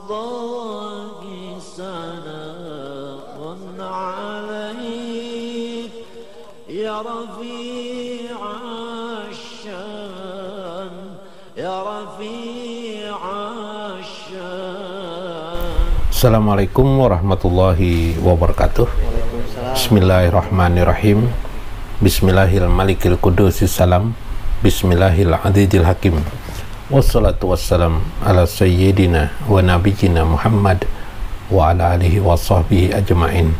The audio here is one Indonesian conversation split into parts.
الله سلام عليك يا رفيع الشان يا رفيع الشان. Assalamualaikum warahmatullahi wabarakatuh. Bismillahirrahmanirrahim. Bismillahirrahmanirrahim. Qudusis salam. Bismillahirrahmanirrahim hakim. Wassalatu wassalam ala sayyidina wa nabiyina Muhammad wa ala alihi wa sahbihi ajma'in.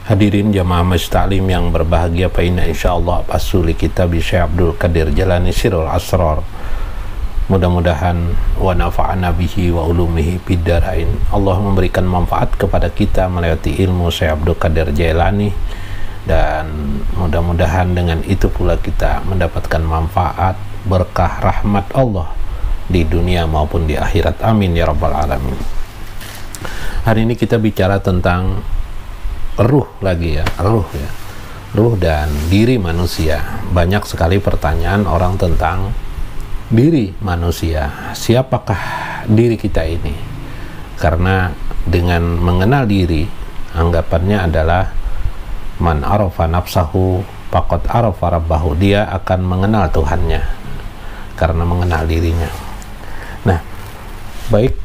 Hadirin jamaah Masjid Ta'lim yang berbahagia, fa inna insyaallah pasuli kitab Syekh Abdul Qadir Jalani Sirrul Asrar. Mudah-mudahan wa nafa'ana bihi wa ulumihi bidarain. Allah memberikan manfaat kepada kita melewati ilmu Syekh Abdul Qadir Jailani, dan mudah-mudahan dengan itu pula kita mendapatkan manfaat berkah rahmat Allah di dunia maupun di akhirat. Amin ya rabbal alamin. Hari ini kita bicara tentang ruh lagi ya, ruh dan diri manusia. Banyak sekali pertanyaan orang tentang diri manusia. Siapakah diri kita ini? Karena dengan mengenal diri, anggapannya adalah man arafa nafsahu faqad arafa rabbahu. Dia akan mengenal Tuhannya karena mengenal dirinya. Nah, baik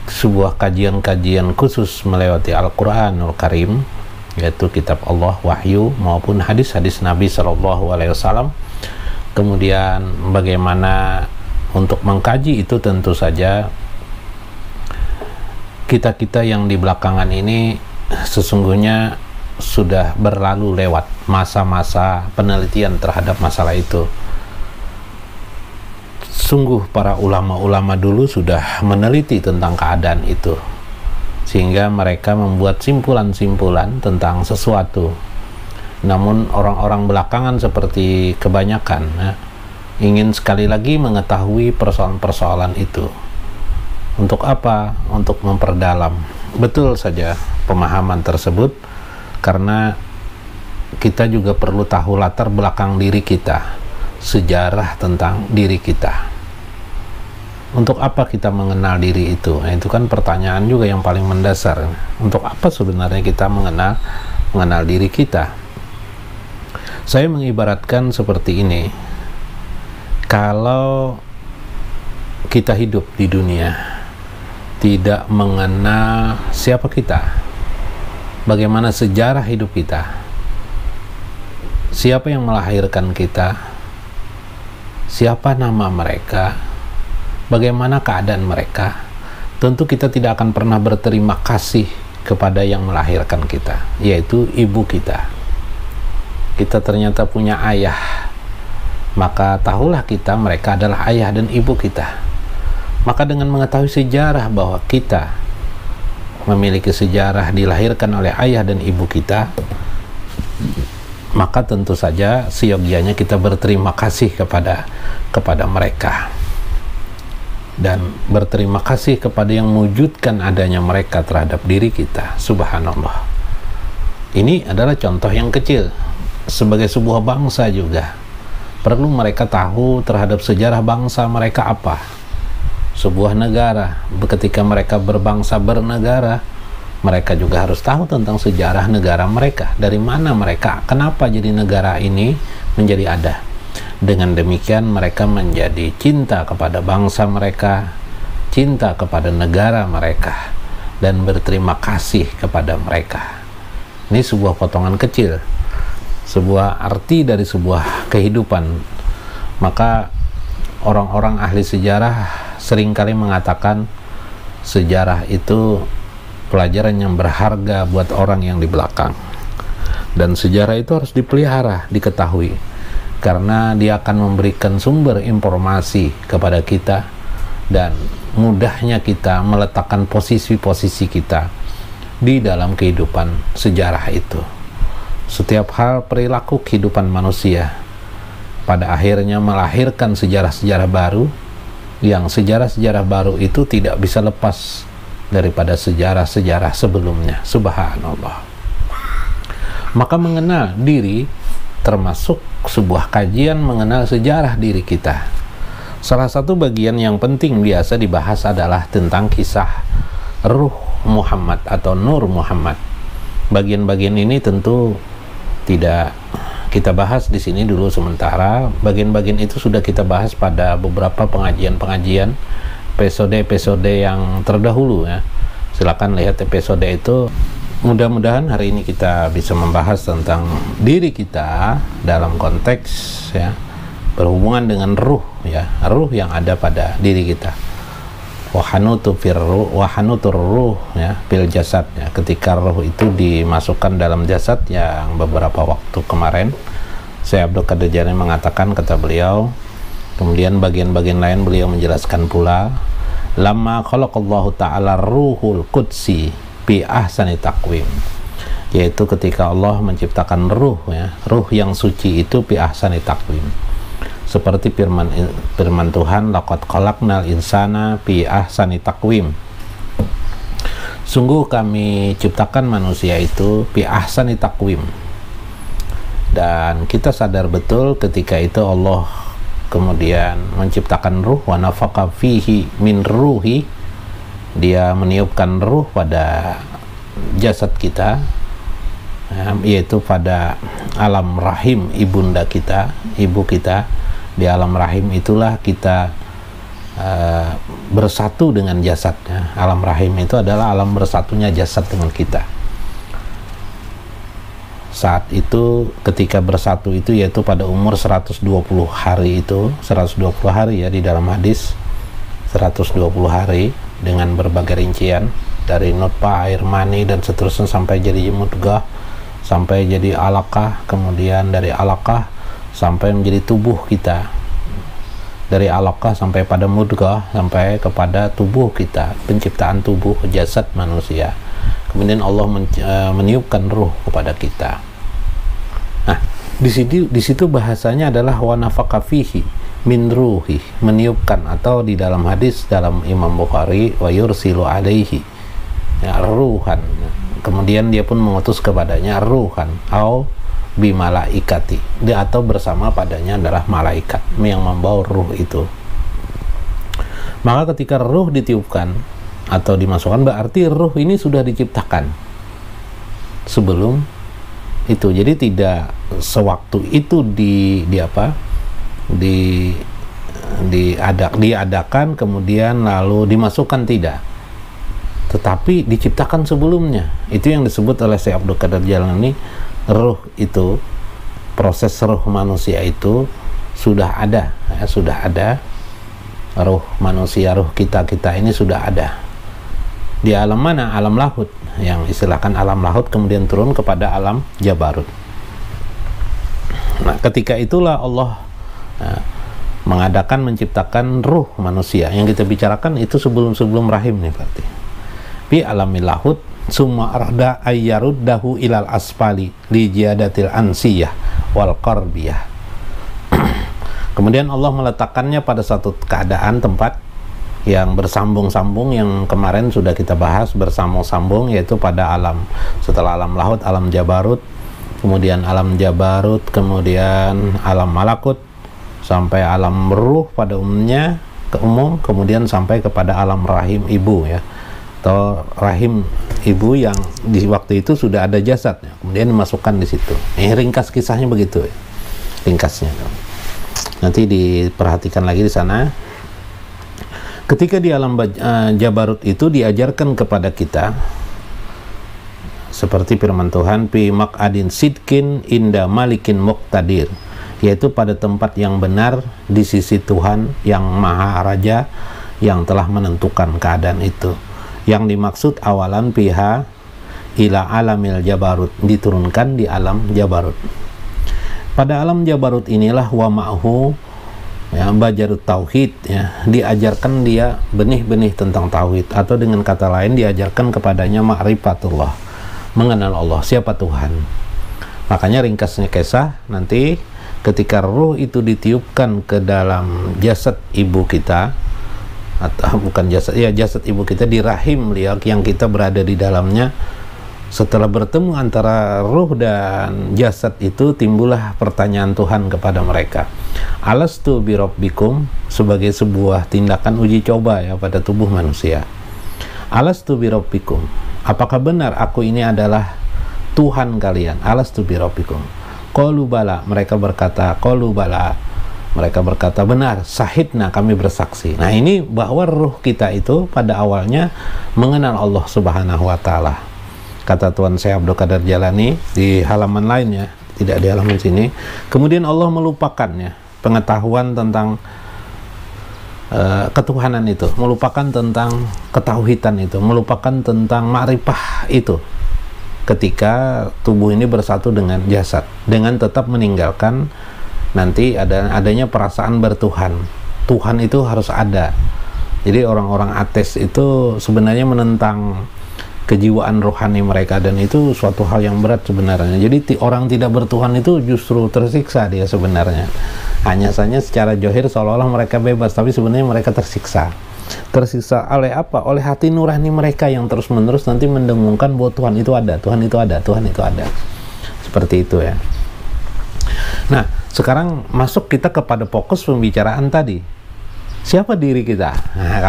sebuah kajian-kajian khusus melewati Al-Quranul Karim, yaitu kitab Allah, wahyu, maupun hadis-hadis Nabi SAW. Kemudian bagaimana untuk mengkaji itu, tentu saja kita-kita yang di belakangan ini sesungguhnya sudah berlalu lewat masa-masa penelitian terhadap masalah itu. Sungguh para ulama-ulama dulu sudah meneliti tentang keadaan itu, sehingga mereka membuat simpulan-simpulan tentang sesuatu. Namun orang-orang belakangan seperti kebanyakan ingin sekali lagi mengetahui persoalan-persoalan itu. Untuk apa? Untuk memperdalam. Betul saja pemahaman tersebut, karena kita juga perlu tahu latar belakang diri kita, sejarah tentang diri kita. Untuk apa kita mengenal diri itu? Nah, itu kan pertanyaan juga yang paling mendasar. Untuk apa sebenarnya kita mengenal diri kita? Saya mengibaratkan seperti ini. Kalau kita hidup di dunia tidak mengenal siapa kita, bagaimana sejarah hidup kita, siapa yang melahirkan kita, siapa nama mereka, bagaimana keadaan mereka, tentu kita tidak akan pernah berterima kasih kepada yang melahirkan kita, yaitu ibu kita. Kita ternyata punya ayah, maka tahulah kita mereka adalah ayah dan ibu kita. Maka dengan mengetahui sejarah bahwa kita memiliki sejarah dilahirkan oleh ayah dan ibu kita, maka tentu saja seyogianya kita berterima kasih kepada mereka, dan berterima kasih kepada yang mewujudkan adanya mereka terhadap diri kita. Subhanallah. Ini adalah contoh yang kecil. Sebagai sebuah bangsa juga perlu mereka tahu terhadap sejarah bangsa mereka apa. Sebuah negara, ketika mereka berbangsa bernegara, mereka juga harus tahu tentang sejarah negara mereka. Dari mana mereka, kenapa jadi negara ini menjadi ada. Dengan demikian mereka menjadi cinta kepada bangsa mereka, cinta kepada negara mereka, dan berterima kasih kepada mereka. Ini sebuah potongan kecil, sebuah arti dari sebuah kehidupan. Maka orang-orang ahli sejarah seringkali mengatakan sejarah itu pelajaran yang berharga buat orang yang di belakang, dan sejarah itu harus dipelihara, diketahui, karena dia akan memberikan sumber informasi kepada kita, dan mudahnya kita meletakkan posisi-posisi kita di dalam kehidupan sejarah itu. Setiap hal perilaku kehidupan manusia pada akhirnya melahirkan sejarah-sejarah baru, yang sejarah-sejarah baru itu tidak bisa lepas daripada sejarah-sejarah sebelumnya. Subhanallah. Maka mengenal diri termasuk sebuah kajian mengenal sejarah diri kita. Salah satu bagian yang penting biasa dibahas adalah tentang kisah ruh Muhammad atau Nur Muhammad. Bagian-bagian ini tentu tidak kita bahas di sini dulu sementara. Bagian-bagian itu sudah kita bahas pada beberapa pengajian-pengajian, episode-episode yang terdahulu ya. Silakan lihat episode itu. Mudah-mudahan hari ini kita bisa membahas tentang diri kita dalam konteks ya berhubungan dengan ruh ya, ruh yang ada pada diri kita. Wahanutur ruh ya bil jasad ya, ketika ruh itu dimasukkan dalam jasad yang beberapa waktu kemarin Syekh Abdul Qadir Jailani mengatakan, kata beliau, kemudian bagian-bagian lain beliau menjelaskan pula, lamma khalaqallahu ta'ala ruhul qudsi bi ahsani taqwim, yaitu ketika Allah menciptakan ruh ya, ruh yang suci itu bi ahsani taqwim, seperti firman Tuhan, laqad khalaqnal insana fi ahsani taqwim, sungguh kami ciptakan manusia itu fi ahsani taqwim. Dan kita sadar betul ketika itu Allah kemudian menciptakan ruh, wa nafaqa fihi min ruhi, dia meniupkan ruh pada jasad kita yaitu pada alam rahim ibunda kita, ibu kita. Di alam rahim itulah kita bersatu dengan jasadnya. Alam rahim itu adalah alam bersatunya jasad dengan kita. Saat itu ketika bersatu itu yaitu pada umur 120 hari itu, 120 hari ya di dalam hadis, 120 hari dengan berbagai rincian dari nutfah, air mani dan seterusnya sampai jadi mudghah, sampai jadi alaqah, kemudian dari alaqah sampai menjadi tubuh kita, dari alaqah sampai pada mudghah, sampai kepada tubuh kita, penciptaan tubuh jasad manusia. Kemudian Allah meniupkan ruh kepada kita. Nah, di situ bahasanya adalah wa nafaqa fihi min ruhi, meniupkan, atau di dalam hadis dalam Imam Bukhari wa yursilu alaihi ya, ruhan. Kemudian dia pun mengutus kepadanya ruhan au bi malaikati, dia atau bersama padanya adalah malaikat yang membawa ruh itu. Maka ketika ruh ditiupkan atau dimasukkan, berarti ruh ini sudah diciptakan sebelum itu. Jadi tidak sewaktu itu diadakan kemudian lalu dimasukkan, tidak, tetapi diciptakan sebelumnya. Itu yang disebut oleh Syekh Abdul Qadir Jailani, ruh itu, proses ruh manusia itu sudah ada ya, sudah ada ruh manusia, ruh kita ini sudah ada di alam mana? Alam lahut, yang istilahkan alam lahut, kemudian turun kepada alam jabarut. Nah, ketika itulah Allah mengadakan, menciptakan ruh manusia. Yang kita bicarakan itu sebelum rahim nih berarti. Bi alamil lahut summa arada ayyaruddahu ilal asfali li jiyadatil ansiyah wal qarbiyah. Kemudian Allah meletakkannya pada satu keadaan tempat yang bersambung-sambung, yang kemarin sudah kita bahas bersambung-sambung, yaitu pada alam, setelah alam lahut, alam jabarut, kemudian alam jabarut, kemudian alam malakut, sampai alam ruh pada umumnya, kemudian sampai kepada alam rahim ibu ya, atau rahim ibu yang di waktu itu sudah ada jasadnya, kemudian dimasukkan di situ. Ringkas kisahnya begitu ya, ringkasnya. Nanti diperhatikan lagi di sana. Ketika di alam jabarut itu diajarkan kepada kita seperti firman Tuhan, fi maq'adin sidkin inda malikin muqtadir, yaitu pada tempat yang benar di sisi Tuhan yang maha raja yang telah menentukan keadaan itu. Yang dimaksud awalan piha ila alamil jabarut, diturunkan di alam jabarut. Pada alam jabarut inilah wa ma'hu ya, bajarut tauhid ya, diajarkan dia benih-benih tentang tauhid, atau dengan kata lain diajarkan kepadanya ma'rifatullah, mengenal Allah, siapa Tuhan. Makanya ringkasnya kisah nanti ketika ruh itu ditiupkan ke dalam jasad ibu kita, atau bukan jasad, ya jasad ibu kita, di rahim beliau yang kita berada di dalamnya, Setelah bertemu antara ruh dan jasad itu, timbullah pertanyaan Tuhan kepada mereka. Alastu birabbikum, sebagai sebuah tindakan uji coba ya pada tubuh manusia. Alastu birabbikum, apakah benar aku ini adalah Tuhan kalian? Alastu birabbikum. Qalu bala, mereka berkata, qalu bala, mereka berkata benar, syahidna, kami bersaksi. Nah, ini bahwa ruh kita itu pada awalnya mengenal Allah Subhanahu wa taala. Kata Tuan Syekh Abdul Qadir Jalani di halaman lainnya, tidak di halaman sini. Kemudian Allah melupakannya pengetahuan tentang ketuhanan itu, melupakan tentang ketauhidan itu, melupakan tentang ma'rifah itu, ketika tubuh ini bersatu dengan jasad, dengan tetap meninggalkan nanti adanya perasaan bertuhan. Tuhan itu harus ada. Jadi orang-orang ateis itu sebenarnya menentang kejiwaan rohani mereka, dan itu suatu hal yang berat sebenarnya. Jadi orang tidak bertuhan itu justru tersiksa dia sebenarnya. Hanya saja secara johir seolah-olah mereka bebas, tapi sebenarnya mereka tersiksa. Tersiksa oleh apa? Oleh hati nurani mereka yang terus-menerus nanti mendengungkan bahwa Tuhan itu ada, Tuhan itu ada, Tuhan itu ada. Seperti itu ya. Nah, sekarang masuk kita kepada fokus pembicaraan tadi. Siapa diri kita? Nah,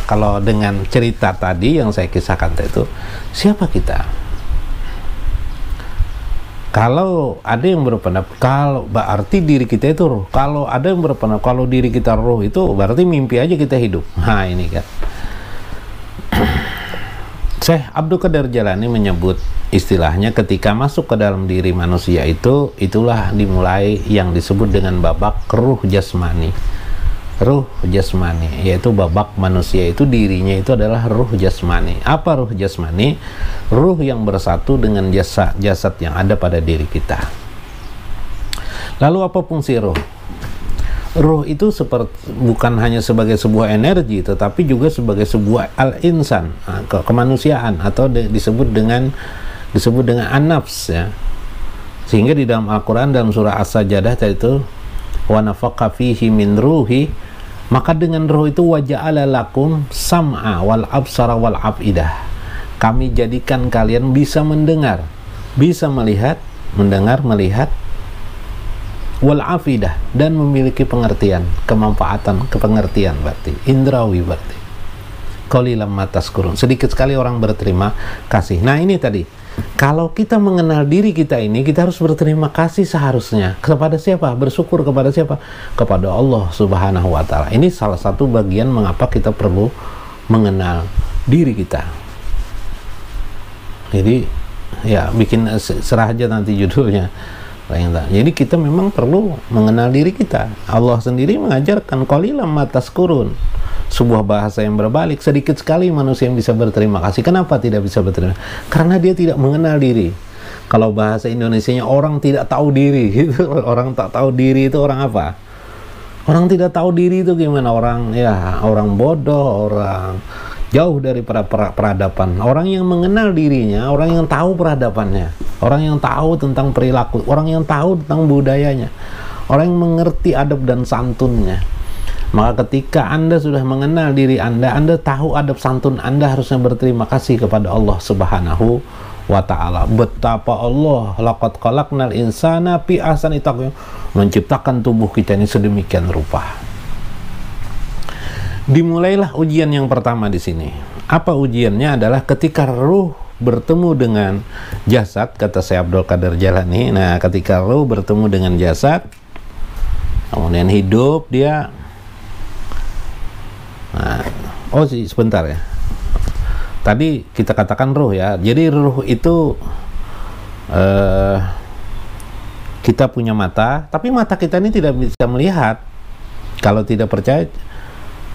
kalau dengan cerita tadi yang saya kisahkan itu, siapa kita? Kalau ada yang berpendapat kalau berarti diri kita itu roh. Kalau ada yang berpendapat kalau diri kita roh itu berarti mimpi aja kita hidup. Nah, ini kan. Syekh Abdul Qadir Jalani menyebut istilahnya ketika masuk ke dalam diri manusia itu, itulah dimulai yang disebut dengan babak ruh jasmani. Ruh jasmani, yaitu babak manusia itu dirinya itu adalah ruh jasmani. Apa ruh jasmani? Ruh yang bersatu dengan jasad yang ada pada diri kita. Lalu apa fungsi ruh? Ruh itu bukan hanya sebagai sebuah energi, tetapi juga sebagai sebuah al-insan, kemanusiaan, atau disebut dengan an-nafs ya. Sehingga di dalam Al-Quran dalam surah As-Sajdah itu, wa nafaqa fihi min ruhi, maka dengan roh itu waja'ala lakum sam'a wal absara wal afidah, kami jadikan kalian bisa mendengar, bisa melihat, mendengar, melihat, wal afidah, dan memiliki pengertian, kemanfaatan, kepengertian, berarti indrawi, berarti qalilan ma tazkurun, sedikit sekali orang berterima kasih. Nah, ini tadi, kalau kita mengenal diri kita ini, kita harus berterima kasih seharusnya. Kepada siapa? Bersyukur kepada siapa? Kepada Allah Subhanahu wa ta'ala. Ini salah satu bagian mengapa kita perlu mengenal diri kita. Jadi, ya bikin serah aja nanti judulnya. Jadi kita memang perlu mengenal diri kita. Allah sendiri mengajarkan qalilan ma tazkurun. Sebuah bahasa yang berbalik, sedikit sekali manusia yang bisa berterima kasih. Kenapa tidak bisa berterima? Karena dia tidak mengenal diri. Kalau bahasa Indonesianya orang tidak tahu diri gitu. Orang tak tahu diri itu orang apa? Orang tidak tahu diri itu gimana? Orang bodoh, orang jauh dari peradaban. Orang yang mengenal dirinya, orang yang tahu peradabannya, orang yang tahu tentang perilaku, orang yang tahu tentang budayanya, orang yang mengerti adab dan santunnya. Maka ketika Anda sudah mengenal diri Anda tahu adab santun Anda, harusnya berterima kasih kepada Allah Subhanahu wa ta'ala. Betapa Allah laqad khalaqnal insana fi ahsani taqwim, menciptakan tubuh kita ini sedemikian rupa. Dimulailah ujian yang pertama di sini. Apa ujiannya? Adalah ketika ruh bertemu dengan jasad, kata Syekh Abdul Qadir Jalani. Nah, ketika ruh bertemu dengan jasad, kemudian hidup dia. Nah, sebentar ya. Tadi kita katakan ruh ya. Jadi ruh itu kita punya mata, tapi mata kita ini tidak bisa melihat. Kalau tidak percaya,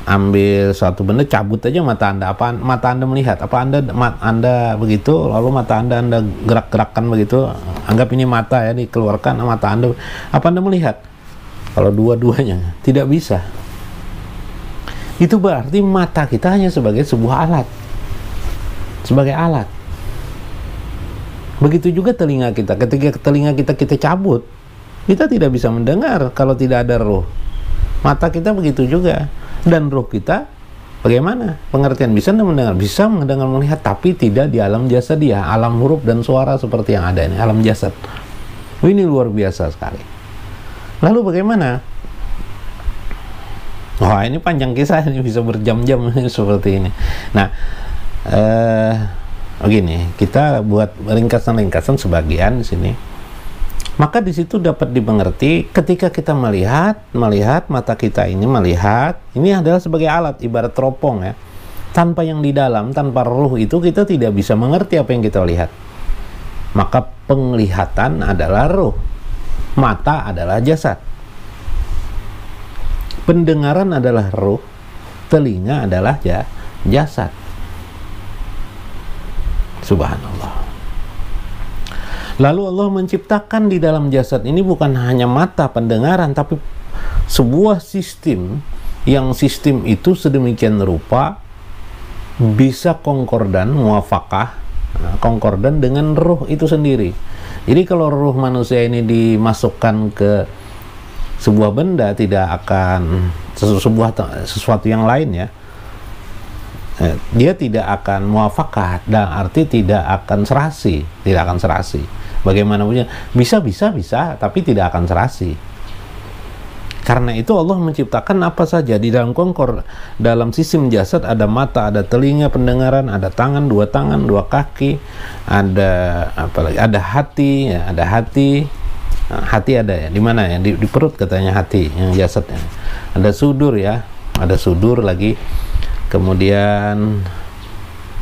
ambil suatu benda, cabut aja mata Anda. Apa mata Anda melihat? Apa Anda begitu, lalu mata Anda gerak-gerakkan begitu, anggap ini mata ya, dikeluarkan mata Anda. Apa Anda melihat? Kalau dua-duanya tidak bisa. Itu berarti mata kita hanya sebagai sebuah alat, sebagai alat. Begitu juga telinga kita. Ketika telinga kita cabut, kita tidak bisa mendengar kalau tidak ada ruh. Mata kita begitu juga. Dan ruh kita Bagaimana pengertian bisa mendengar? Bisa mendengar, melihat, tapi tidak di alam jasad dia, alam huruf dan suara seperti yang ada ini, alam jasad. Ini luar biasa sekali. Lalu bagaimana? Wah, ini panjang kisah, ini bisa berjam-jam seperti ini. Nah, begini, kita buat ringkasan-ringkasan sebagian di sini. Maka di situ dapat dimengerti ketika kita melihat mata kita ini melihat, ini adalah sebagai alat, ibarat teropong ya. Tanpa yang di dalam, tanpa ruh itu kita tidak bisa mengerti apa yang kita lihat. Maka penglihatan adalah ruh, mata adalah jasad. Pendengaran adalah ruh, telinga adalah jasad. Subhanallah. Lalu Allah menciptakan di dalam jasad ini bukan hanya mata pendengaran, tapi sebuah sistem, yang sistem itu sedemikian rupa bisa konkordan, muafakah, konkordan dengan ruh itu sendiri. Jadi kalau ruh manusia ini dimasukkan ke sebuah benda, tidak akan sesuatu yang lain ya, dia tidak akan muafakat, dan arti tidak akan serasi. Bagaimana punya bisa, tapi tidak akan serasi. Karena itu Allah menciptakan apa saja di dalam dalam sistem jasad, ada mata, ada telinga, pendengaran, ada tangan, dua kaki, ada apa lagi? Ada hati, ya, ada hati. Nah, hati ada ya, di mana ya? Di perut katanya hati, yang jasadnya. Ada sudur ya, ada sudur lagi. Kemudian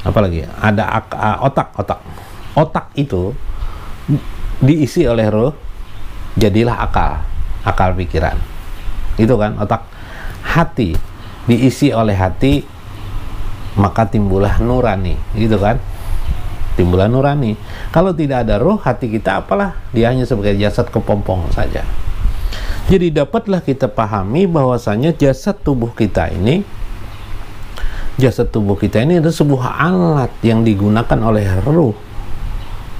apa lagi? Ada otak. Otak itu diisi oleh roh, jadilah akal pikiran. Itu kan otak. Hati diisi oleh hati, maka timbullah nurani. Gitu kan? Timbullah nurani. Kalau tidak ada roh, hati kita apalah? Dia hanya sebagai jasad kepompong saja. Jadi dapatlah kita pahami bahwasanya jasad tubuh kita ini adalah sebuah alat yang digunakan oleh ruh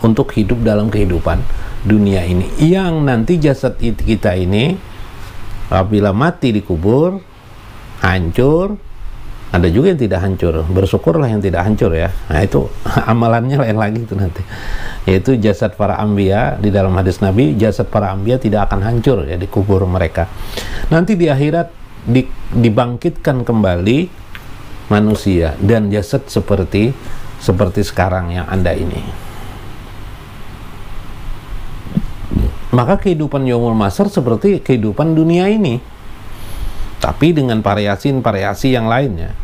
untuk hidup dalam kehidupan dunia ini, yang nanti jasad kita ini apabila mati dikubur, hancur. Ada juga yang tidak hancur, bersyukurlah yang tidak hancur ya. Nah itu amalannya lain lagi itu nanti, yaitu jasad para anbiya. Di dalam hadis Nabi, jasad para anbiya tidak akan hancur ya, dikubur mereka. Nanti di akhirat dibangkitkan kembali manusia dan jasad seperti sekarang yang Anda ini. Maka kehidupan yaumul mahsyar seperti kehidupan dunia ini, tapi dengan variasi yang lainnya.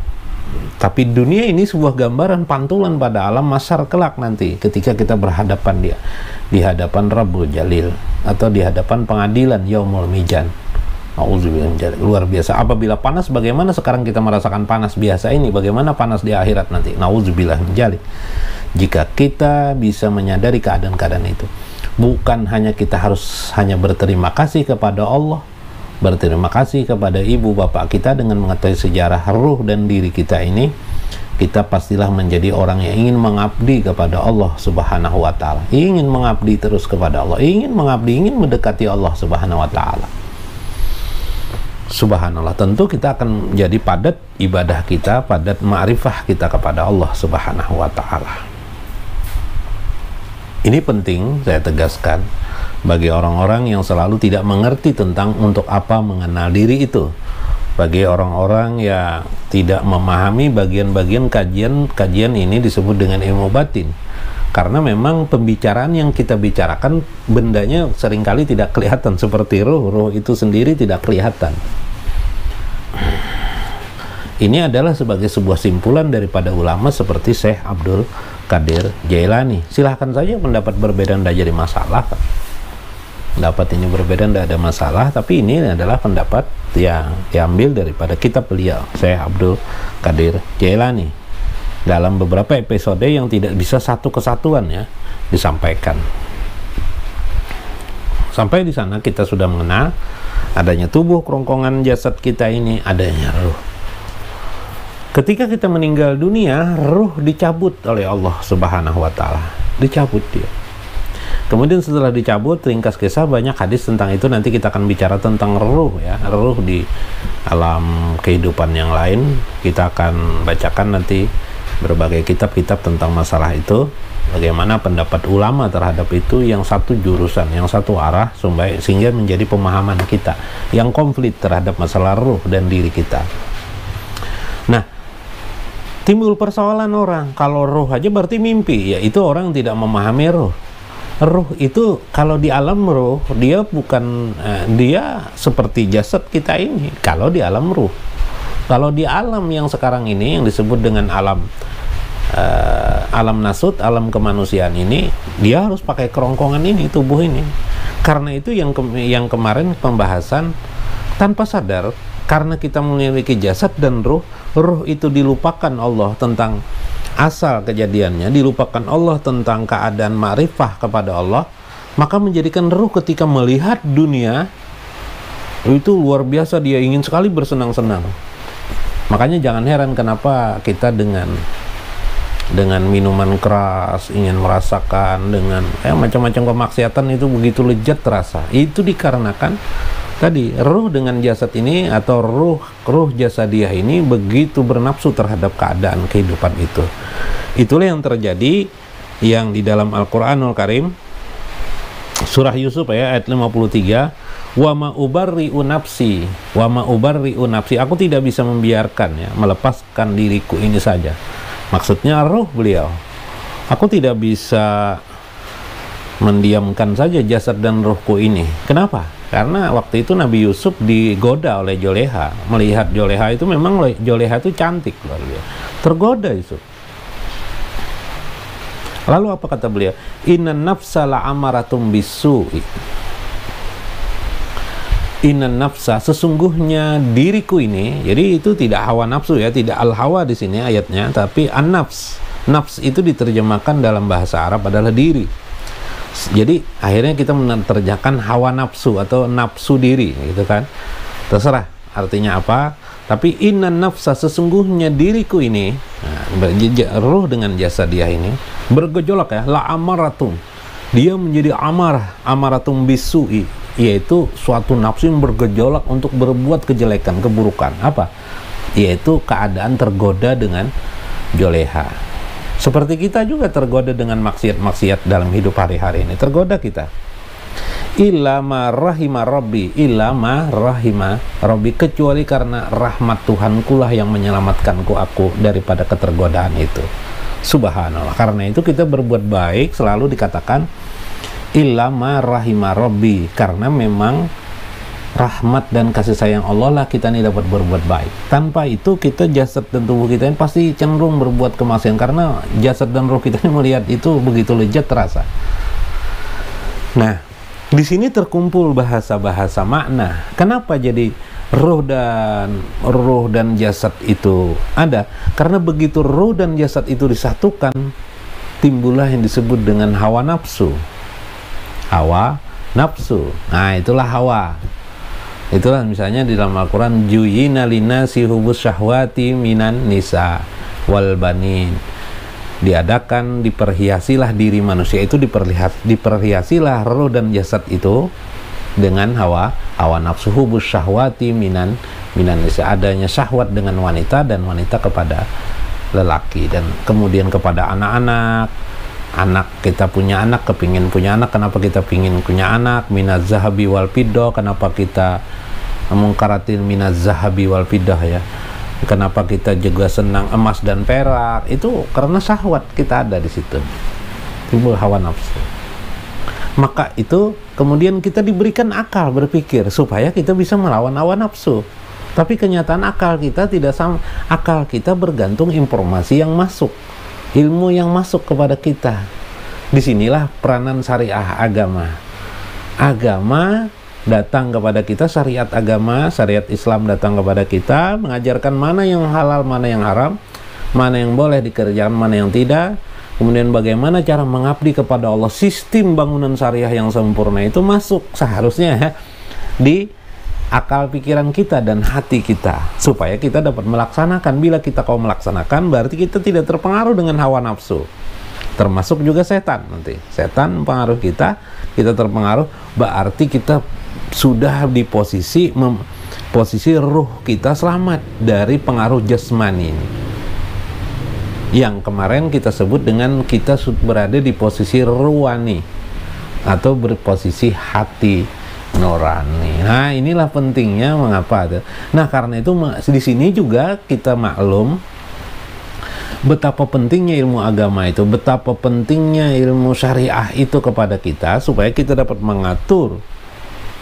Tapi dunia ini sebuah gambaran pantulan pada alam mahsyar kelak nanti, ketika kita berhadapan di hadapan Rabbul Jalil, atau di hadapan pengadilan yaumul mizan. Luar biasa. Apabila panas, bagaimana sekarang kita merasakan panas biasa ini, bagaimana panas di akhirat nanti. Nauzubillah min dzalik. Jika kita bisa menyadari keadaan-keadaan itu, bukan hanya kita harus hanya berterima kasih kepada Allah, berterima kasih kepada ibu bapak kita dengan mengetahui sejarah ruh dan diri kita ini, kita pastilah menjadi orang yang ingin mengabdi kepada Allah Subhanahu wa Ta'ala, ingin mengabdi terus kepada Allah, ingin mendekati Allah Subhanahu wa Ta'ala. Subhanallah, tentu kita akan menjadi padat ibadah kita, padat ma'rifah kita kepada Allah Subhanahu wa Ta'ala. Ini penting saya tegaskan bagi orang-orang yang selalu tidak mengerti tentang untuk apa mengenal diri itu, bagi orang-orang yang tidak memahami bagian-bagian kajian ini disebut dengan ilmu batin. Karena memang pembicaraan yang kita bicarakan, bendanya seringkali tidak kelihatan, seperti ruh itu sendiri tidak kelihatan. Ini adalah sebagai sebuah simpulan daripada ulama seperti Syekh Abdul Qadir Jailani. Silahkan saja pendapat berbeda, tidak jadi masalah. Pendapat ini berbeda, tidak ada masalah, tapi ini adalah pendapat yang diambil daripada kitab beliau, Syekh Abdul Qadir Jailani. Dalam beberapa episode yang tidak bisa satu kesatuan ya disampaikan. Sampai di sana kita sudah mengenal adanya tubuh, kerongkongan jasad kita ini, adanya ruh. Ketika kita meninggal dunia, ruh dicabut oleh Allah Subhanahu wa Ta'ala, dicabut dia. Kemudian setelah dicabut, ringkas kisah banyak hadis tentang itu. Nanti kita akan bicara tentang ruh ya, ruh di alam kehidupan yang lain. Kita akan bacakan nanti berbagai kitab-kitab tentang masalah itu. Bagaimana pendapat ulama terhadap itu, yang satu jurusan, yang satu arah, sehingga menjadi pemahaman kita yang konflik terhadap masalah ruh dan diri kita. Nah, timbul persoalan orang, kalau ruh aja berarti mimpi, ya itu orang tidak memahami ruh. Ruh itu kalau di alam ruh, dia bukan dia seperti jasad kita ini kalau di alam ruh. Kalau di alam yang sekarang ini yang disebut dengan alam alam nasut, alam kemanusiaan ini, dia harus pakai kerongkongan ini, tubuh ini. Karena itu yang kemarin pembahasan tanpa sadar, karena kita memiliki jasad dan ruh, ruh itu dilupakan Allah tentang asal kejadiannya, dilupakan Allah tentang keadaan ma'rifah kepada Allah, maka menjadikan ruh ketika melihat dunia itu luar biasa, dia ingin sekali bersenang-senang. Makanya jangan heran kenapa kita dengan minuman keras ingin merasakan, dengan macam-macam kemaksiatan itu begitu lezat terasa. Itu dikarenakan tadi ruh dengan jasad ini, atau ruh jasadiah ini begitu bernafsu terhadap keadaan kehidupan itu. Itulah yang terjadi yang di dalam Al-Qur'anul Karim surah Yusuf ya, ayat 53, wa ma ubarri'u nafsi, wa ma ubarri'u nafsi, aku tidak bisa membiarkan ya, melepaskan diriku ini saja. Maksudnya ruh beliau, aku tidak bisa mendiamkan saja jasad dan ruhku ini. Kenapa? Karena waktu itu Nabi Yusuf digoda oleh Joleha. Melihat Joleha itu, memang Joleha itu cantik luar biasa. Tergoda Yusuf. Lalu apa kata beliau? Innan nafsa la'amaratum bisu'i. Innan nafsa, sesungguhnya diriku ini. Jadi itu tidak hawa nafsu ya, tidak al-hawa di sini ayatnya, tapi an-nafs. Nafs itu diterjemahkan dalam bahasa Arab adalah diri. Jadi akhirnya kita menerjemahkan hawa nafsu atau nafsu diri gitu kan, terserah artinya apa. Tapi innan nafsa, sesungguhnya diriku ini, ruh dengan jasadiah ini bergejolak ya, la amaratum, dia menjadi amaratum bisu'i, yaitu suatu nafsu yang bergejolak untuk berbuat kejelekan, keburukan. Apa? Yaitu keadaan tergoda dengan Joleha. Seperti kita juga tergoda dengan maksiat-maksiat dalam hidup hari-hari ini. Tergoda kita. Illa ma rahima rabbi, illa ma rahima rabbi, kecuali karena rahmat Tuhanku lah yang menyelamatkanku aku daripada ketergodaan itu. Subhanallah. Karena itu kita berbuat baik selalu dikatakan illa ma rahima rabbi, karena memang rahmat dan kasih sayang Allah lah kita ini dapat berbuat baik. Tanpa itu kita, jasad dan tubuh kita ini pasti cenderung berbuat kemaksiatan, karena jasad dan roh kita ini melihat itu begitu lezat terasa. Nah, di sini terkumpul bahasa-bahasa makna. Kenapa jadi ruh dan jasad itu ada? Karena begitu ruh dan jasad itu disatukan, timbullah yang disebut dengan hawa nafsu. Hawa nafsu. Nah, itulah hawa. Itulah misalnya di dalam Al-Quran, juyina linasi hubus syahwati minan nisa wal banin, diadakan, diperhiasilah diri manusia itu, diperhiasilah roh dan jasad itu dengan hawa nafsu, hubus syahwati minan nisa, adanya syahwat dengan wanita dan wanita kepada lelaki, dan kemudian kepada anak-anak. Kita punya anak, kepingin punya anak. Kenapa kita pingin punya anak? Minaz zahabi wal fiddah. Kenapa kita mungkaratin minaz zahabi wal fiddah ya? Kenapa kita juga senang emas dan perak? Itu karena syahwat kita ada di situ. Timbul hawa nafsu. Maka itu kemudian kita diberikan akal berpikir supaya kita bisa melawan hawa nafsu. Tapi kenyataan akal kita tidak sama. Akal kita bergantung informasi yang masuk, ilmu yang masuk kepada kita. Disinilah peranan syariah agama. Agama datang kepada kita, syariat agama, syariat Islam datang kepada kita, mengajarkan mana yang halal, mana yang haram, mana yang boleh dikerjakan, mana yang tidak. Kemudian bagaimana cara mengabdi kepada Allah. Sistem bangunan syariah yang sempurna itu masuk seharusnya ya, di akal pikiran kita dan hati kita, supaya kita dapat melaksanakan. Bila kita mau melaksanakan, berarti kita tidak terpengaruh dengan hawa nafsu. termasuk juga setan. Nanti setan pengaruh kita terpengaruh, berarti kita sudah di posisi ruh kita selamat dari pengaruh jasmani ini, yang kemarin kita sebut dengan kita berada di posisi ruwani atau berposisi hati nurani. Nah, inilah pentingnya mengapa. Nah, karena itu di sini juga kita maklum betapa pentingnya ilmu agama itu, betapa pentingnya ilmu syariah itu kepada kita, supaya kita dapat mengatur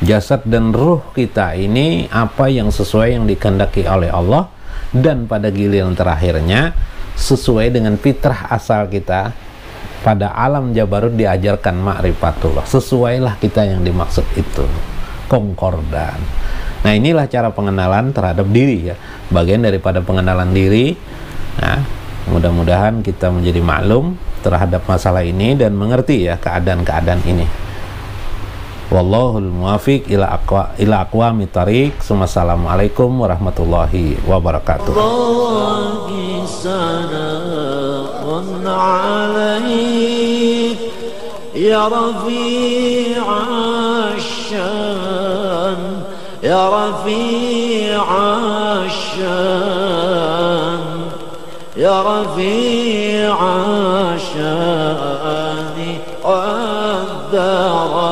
jasad dan ruh kita ini apa yang sesuai yang dikehendaki oleh Allah, dan pada giliran terakhirnya sesuai dengan fitrah asal kita. Pada alam Jabarut diajarkan ma'rifatullah, sesuailah kita yang dimaksud itu, konkordan. Nah, inilah cara pengenalan terhadap diri ya, bagian daripada pengenalan diri. Nah, mudah-mudahan kita menjadi maklum terhadap masalah ini dan mengerti ya keadaan-keadaan ini. Wallahul muwafiq ila aqwamit thariq. Wassalamualaikum warahmatullahi wabarakatuh. عليك يا رفيع الشان يا رفيع الشان يا رفيع الشان والدار